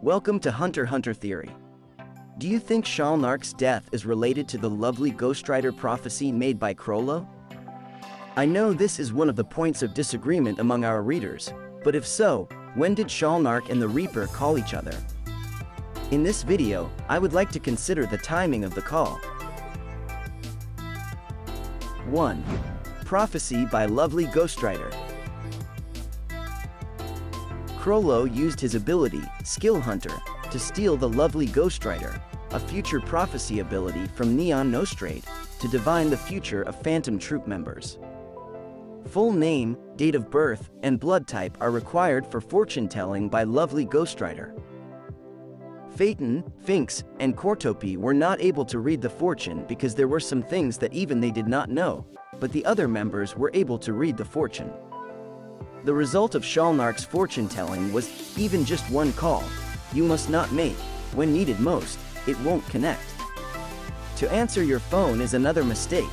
Welcome to Hunter x Hunter Theory. Do you think Shalnark's death is related to the lovely Ghostwriter prophecy made by Chrollo? I know this is one of the points of disagreement among our readers, but if so, when did Shalnark and the Reaper call each other? In this video, I would like to consider the timing of the call. 1. Prophecy by lovely Ghostwriter. Chrollo used his ability, Skill Hunter, to steal the lovely Ghostwriter, a future prophecy ability from Neon Nostrade, to divine the future of Phantom Troop members. Full name, date of birth, and blood type are required for fortune-telling by lovely Ghostwriter. Phaeton, Finks, and Kurapika were not able to read the fortune because there were some things that even they did not know, but the other members were able to read the fortune. The result of Shalnark's fortune-telling was, even just one call, you must not make, when needed most, it won't connect. To answer your phone is another mistake.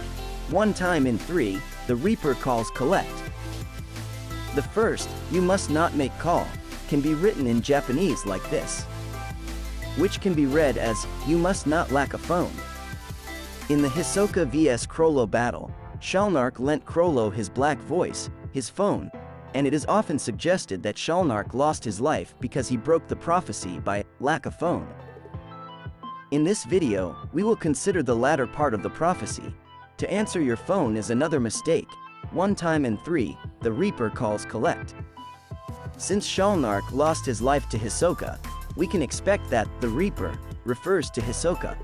One time in 3, the Reaper calls collect. The first, you must not make call, can be written in Japanese like this, which can be read as, you must not lack a phone. In the Hisoka vs Chrollo battle, Shalnark lent Chrollo his black voice, his phone, and it is often suggested that Shalnark lost his life because he broke the prophecy by lack a phone. In this video, we will consider the latter part of the prophecy. To answer your phone is another mistake. One time in 3, the Reaper calls collect. Since Shalnark lost his life to Hisoka, we can expect that the Reaper refers to Hisoka.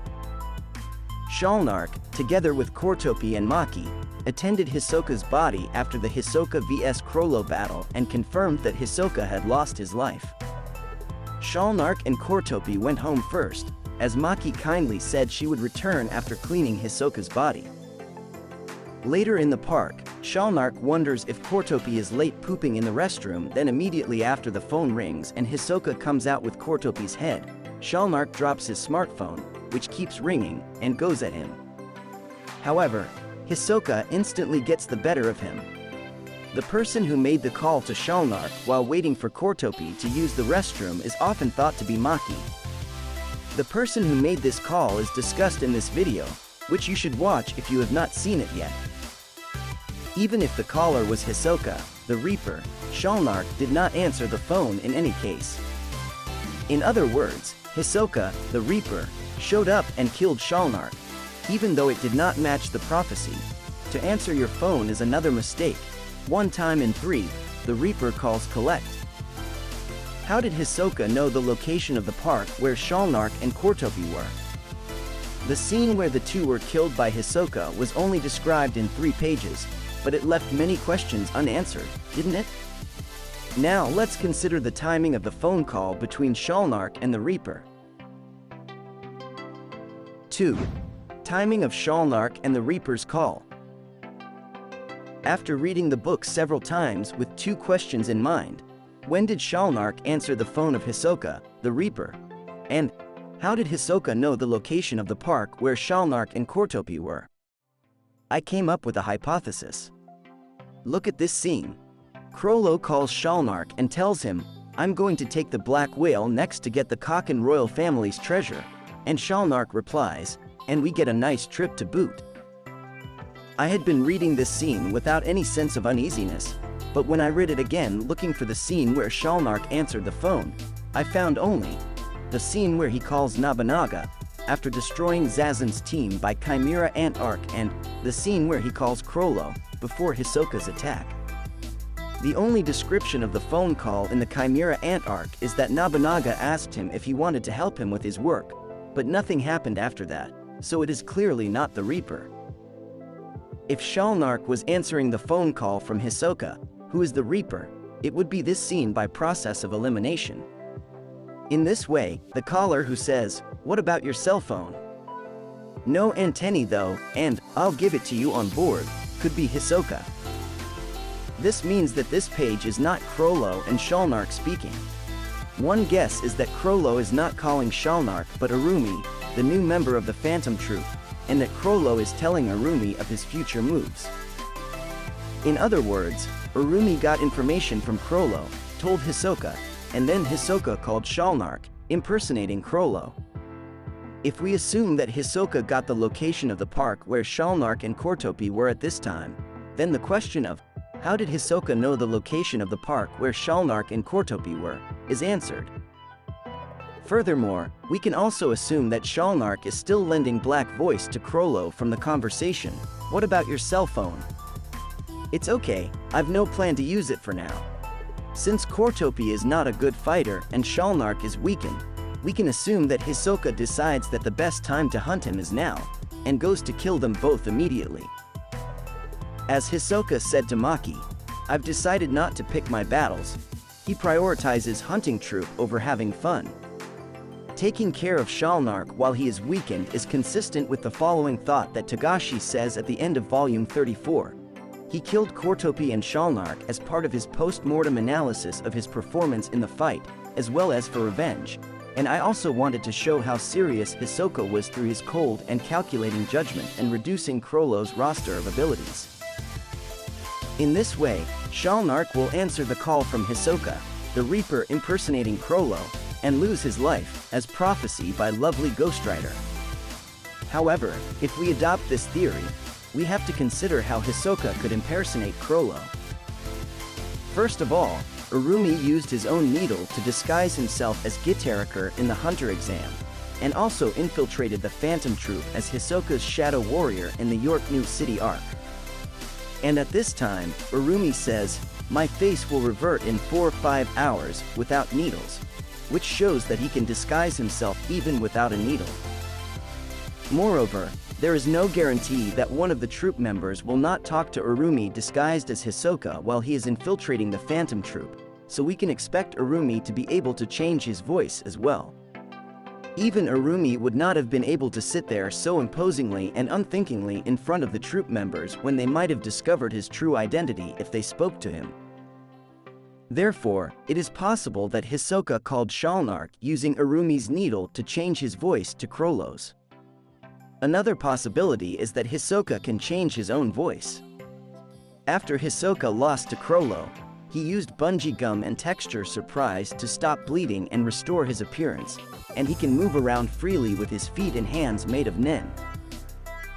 Shalnark, together with Kurapika and Maki, attended Hisoka's body after the Hisoka vs Chrollo battle and confirmed that Hisoka had lost his life. Shalnark and Kurapika went home first, as Maki kindly said she would return after cleaning Hisoka's body. Later in the park, Shalnark wonders if Kurapika is late pooping in the restroom. Then immediately after the phone rings and Hisoka comes out with Kurapika's head, Shalnark drops his smartphone, which keeps ringing, and goes at him. However, Hisoka instantly gets the better of him. The person who made the call to Shalnark while waiting for Kurapika to use the restroom is often thought to be Maki. The person who made this call is discussed in this video, which you should watch if you have not seen it yet. Even if the caller was Hisoka, the Reaper, Shalnark did not answer the phone in any case. In other words, Hisoka, the Reaper, showed up and killed Shalnark, even though it did not match the prophecy. To answer your phone is another mistake. One time in 3, the Reaper calls collect. How did Hisoka know the location of the park where Shalnark and Kurapika were? The scene where the two were killed by Hisoka was only described in 3 pages, but it left many questions unanswered, didn't it? Now let's consider the timing of the phone call between Shalnark and the Reaper. 2. Timing of Shalnark and the Reaper's call. After reading the book several times with 2 questions in mind, when did Shalnark answer the phone of Hisoka, the Reaper? And how did Hisoka know the location of the park where Shalnark and Kurapika were? I came up with a hypothesis. Look at this scene. Chrollo calls Shalnark and tells him, I'm going to take the black whale next to get the Kaken royal family's treasure, and Shalnark replies, and we get a nice trip to boot. I had been reading this scene without any sense of uneasiness, but when I read it again looking for the scene where Shalnark answered the phone, I found only the scene where he calls Nobunaga, after destroying Zazen's team by Chimera Ant Arc, and the scene where he calls Chrollo, before Hisoka's attack. The only description of the phone call in the Chimera Ant Arc is that Nobunaga asked him if he wanted to help him with his work, but nothing happened after that, so it is clearly not the Reaper. If Shalnark was answering the phone call from Hisoka, who is the Reaper, it would be this scene by process of elimination. In this way, the caller who says, what about your cell phone? No antennae though, and I'll give it to you on board, could be Hisoka. This means that this page is not Chrollo and Shalnark speaking. One guess is that Chrollo is not calling Shalnark but Arumi, the new member of the Phantom Troop, and that Chrollo is telling Arumi of his future moves. In other words, Arumi got information from Chrollo, told Hisoka, and then Hisoka called Shalnark, impersonating Chrollo. If we assume that Hisoka got the location of the park where Shalnark and Kurapika were at this time, then the question of, how did Hisoka know the location of the park where Shalnark and Kurapika were, is answered. Furthermore, we can also assume that Shalnark is still lending Black voice to Chrollo from the conversation, "What about your cell phone?" "It's okay, I've no plan to use it for now." Since Kurapika is not a good fighter and Shalnark is weakened, we can assume that Hisoka decides that the best time to hunt him is now, and goes to kill them both immediately. As Hisoka said to Maki, "I've decided not to pick my battles." He prioritizes hunting troop over having fun. Taking care of Shalnark while he is weakened is consistent with the following thought that Togashi says at the end of volume 34. He killed Kurapika and Shalnark as part of his post-mortem analysis of his performance in the fight, as well as for revenge, and I also wanted to show how serious Hisoka was through his cold and calculating judgment and reducing Chrollo's roster of abilities. In this way, Shalnark will answer the call from Hisoka, the Reaper impersonating Chrollo, and lose his life, as prophesied by lovely Ghost Rider. However, if we adopt this theory, we have to consider how Hisoka could impersonate Chrollo. First of all, Urumi used his own needle to disguise himself as Gitaraker in the Hunter exam, and also infiltrated the Phantom Troop as Hisoka's Shadow Warrior in the York New City arc. And at this time, Urumi says, "My face will revert in 4 or 5 hours without needles," which shows that he can disguise himself even without a needle. Moreover, there is no guarantee that one of the troop members will not talk to Urumi disguised as Hisoka while he is infiltrating the Phantom Troop, so we can expect Urumi to be able to change his voice as well. Even Urumi would not have been able to sit there so imposingly and unthinkingly in front of the troop members when they might have discovered his true identity if they spoke to him. Therefore, it is possible that Hisoka called Shalnark using Urumi's needle to change his voice to Chrollo's. Another possibility is that Hisoka can change his own voice. After Hisoka lost to Chrollo, he used bungee gum and texture surprise to stop bleeding and restore his appearance, and he can move around freely with his feet and hands made of nen.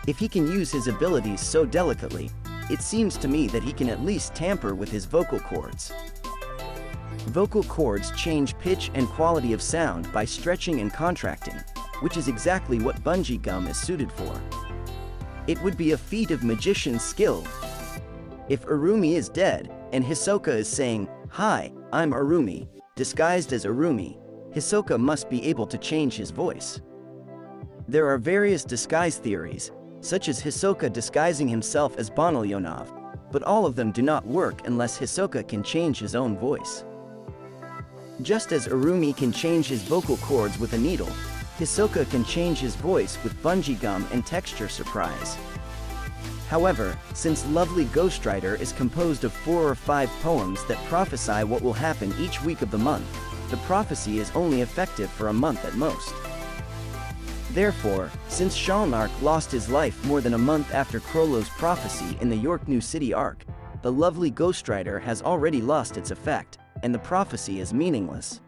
If he can use his abilities so delicately, it seems to me that he can at least tamper with his vocal cords. Vocal cords change pitch and quality of sound by stretching and contracting, which is exactly what bungee gum is suited for. It would be a feat of magician's skill. If Urumi is dead, and Hisoka is saying, "Hi, I'm Urumi," disguised as Urumi, Hisoka must be able to change his voice. There are various disguise theories, such as Hisoka disguising himself as Bonolyonov, but all of them do not work unless Hisoka can change his own voice. Just as Urumi can change his vocal cords with a needle, Hisoka can change his voice with bungee gum and texture surprise. However, since Lovely Ghost Rider is composed of 4 or 5 poems that prophesy what will happen each week of the month, the prophecy is only effective for a month at most. Therefore, since Shalnark lost his life more than a month after Chrollo's prophecy in the York New City arc, the Lovely Ghost Rider has already lost its effect, and the prophecy is meaningless.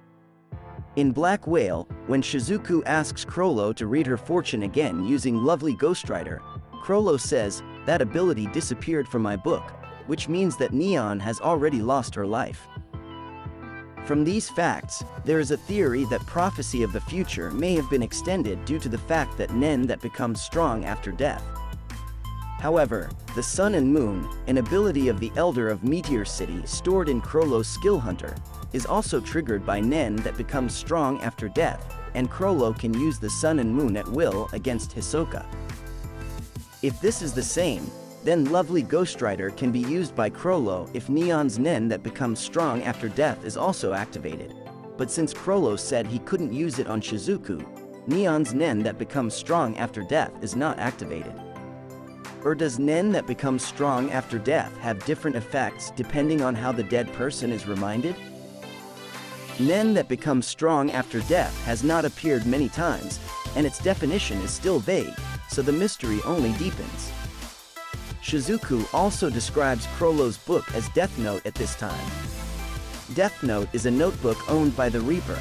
In Black Whale, when Shizuku asks Chrollo to read her fortune again using Lovely Ghost Rider, Chrollo says, "That ability disappeared from my book," which means that Neon has already lost her life. From these facts, there is a theory that prophecy of the future may have been extended due to the fact that Nen that becomes strong after death. However, the Sun and Moon, an ability of the Elder of Meteor City stored in Chrollo's Skill Hunter, is also triggered by Nen that becomes strong after death, and Chrollo can use the Sun and Moon at will against Hisoka. If this is the same, then Lovely Ghost Rider can be used by Chrollo if Neon's Nen that becomes strong after death is also activated. But since Chrollo said he couldn't use it on Shizuku, Neon's Nen that becomes strong after death is not activated. Or does Nen that becomes strong after death have different effects depending on how the dead person is reminded? Nen that becomes strong after death has not appeared many times, and its definition is still vague, so the mystery only deepens. Shizuku also describes Chrollo's book as Death Note at this time. Death Note is a notebook owned by the Reaper.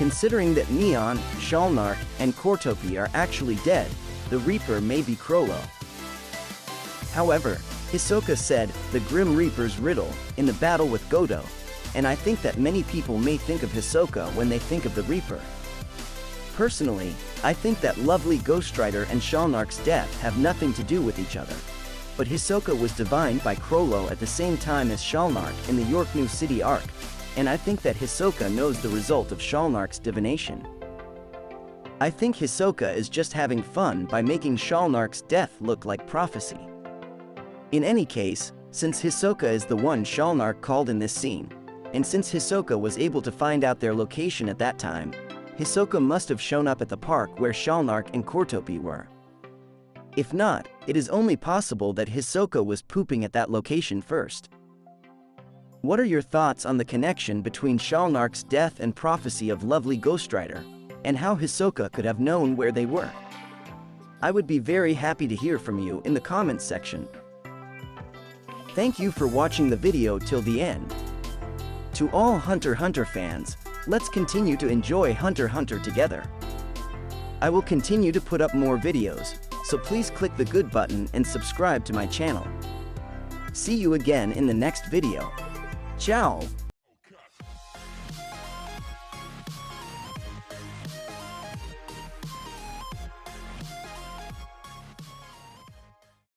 Considering that Neon, Shalnark, and Kurapika are actually dead, the Reaper may be Chrollo. However, Hisoka said the Grim Reaper's riddle in the battle with Godo, and I think that many people may think of Hisoka when they think of the Reaper. Personally, I think that lovely Ghost Rider and Shalnark's death have nothing to do with each other. But Hisoka was divined by Chrollo at the same time as Shalnark in the York New City arc, and I think that Hisoka knows the result of Shalnark's divination. I think Hisoka is just having fun by making Shalnark's death look like prophecy. In any case, since Hisoka is the one Shalnark called in this scene, and since Hisoka was able to find out their location at that time, Hisoka must have shown up at the park where Shalnark and Kurapika were. If not, it is only possible that Hisoka was pooping at that location first. What are your thoughts on the connection between Shalnark's death and prophecy of lovely Ghost Rider, and how Hisoka could have known where they were? I would be very happy to hear from you in the comments section. Thank you for watching the video till the end. To all Hunter x Hunter fans, let's continue to enjoy Hunter x Hunter together. I will continue to put up more videos, so please click the good button and subscribe to my channel. See you again in the next video. Ciao!